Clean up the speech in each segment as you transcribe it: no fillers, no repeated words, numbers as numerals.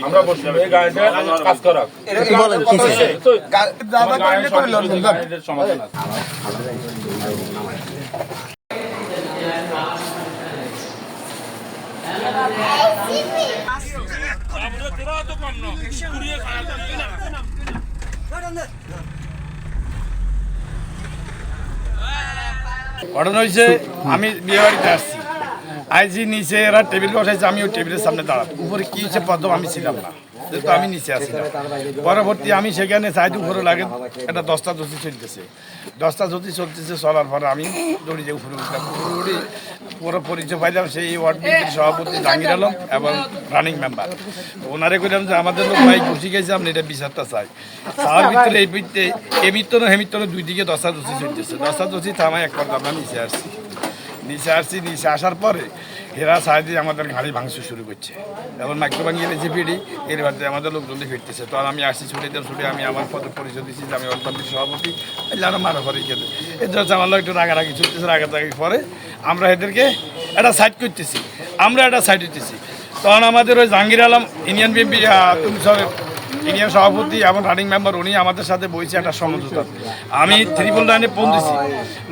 আমরা বসছি এই গাড়িটা কাজ করা কি বলেন কি সমাধান আছে। ঘটনা হয়েছে আমি বিয়ে বাড়িতে আসছি, আইজি নিচে এরা টেবিল বসাইছে, আমি ওই টেবিলের সামনে দাঁড়াবো। উপরে কি হচ্ছে প্রথম আমি ছিলাম না, যেহেতু আমি নিচে আসছিলাম। পরবর্তী আমি সেখানে সাইড উপরে লাগে একটা দশটা ধুতি চলতেছে চলার পরে আমি দৌড়ি যে উপরে উঠলাম। উপরে উঠে পুরো পরিচয় পাইলাম সেই ওয়ার্ড বিএনপির সভাপতি জাহাঙ্গীর আলম এবং রানিং মেম্বার। ওনারে কইলাম যে আমাদের লোক ভাই ঘুষি গেছে, আপনি এটা বিচারটা চাই। তার ভিতরে এই ভিত্তে এমিত্তন হেমিত্তন দুই দিকে দশটা ধুতি থামায় এক পর্দা আমরা নিচে নিচে আসার পরে এরা সাহায্যে আমাদের গাড়ি ভাঙচুর শুরু করছে। এবং মাইক্রো ভাঙিয়ে যে ভিড়ি এর বাদে আমাদের লোকজনই ফিরতেছে। তখন আমি আসছি ছুটে আমি আমার পদে পরিচয় দিচ্ছি যে আমি অল্পান্তির সভাপতি, যেন মারা পরে খেতে এদের হচ্ছে আমার লোক একটু রাগারাগি চলতেছে। রাগারাগি পরে আমরা এদেরকে একটা সাইড করতেছি, তখন আমাদের ওই Jahangir Alam union BNP union সভাপতি এবং রানিং মেম্বার উনি আমাদের সাথে বইছে একটা সমঝোতা। আমি 999 ফোন দিছি,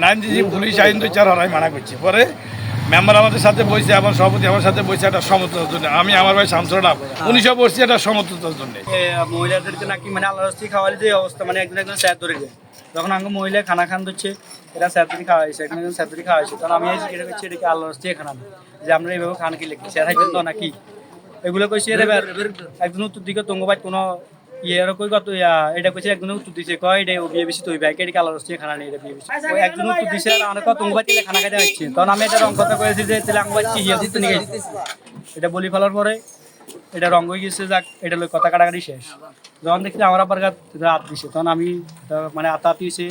9 দিয়েছি, পুলিশ আইন 2-4 হরাই মানা করছি। পরে মেম্বার আমাদের সাথে বইছে এবং সভাপতি আমার সাথে বইছে একটা সমঝোতার জন্য। আমি আমার ভাই শামসুরাম 1900 বসছি একটা সমঝোতার জন্য। মহিলাদেরকে নাকি মানে আল্লাহ রাস্তি খাওয়ালে যে অবস্থা, মানে একজন স্যার ধরে যায় যখন আমাকে মহিলা খানা খান দিচ্ছে, এরা স্যারদারি খাওয়া হয়েছে, এখানে একজন স্যারদারি খাওয়া হয়েছে। তখন আমি এটা করছি এটাকে আল্লাহ রাস্তি খানা যে আমরা এইভাবে খানা কি লিখি স্যার হাইবেন তো নাকি এগুলো কইছি। একজন উত্তর দিকে তঙ্গবাদ কোনো ইয়ের কই কত এটা কইছে, একজন উত্তর দিছে কয় এটা ও বিয়ে বেশি তৈ ভাই এটাকে আল্লাহ রাস্তি খানা নেই, এটা বিয়ে বেশি। ওই একজন উত্তর দিছে আর অনেক তঙ্গবাদ দিলে খানা খাইতে হচ্ছে। তখন আমি এটা রং কথা কয়েছি যে তাহলে আঙ্গবাদ কি হিয়া দিতে নিয়ে এটা বলি ফেলার পরে এটা রঙ হয়ে গেছে। যাক এটা লোক কথা কাটাকাটি শেষ। যখন দেখছি আমার আবার রাত দিছে, তখন আমি মানে আতাতি হয়েছে।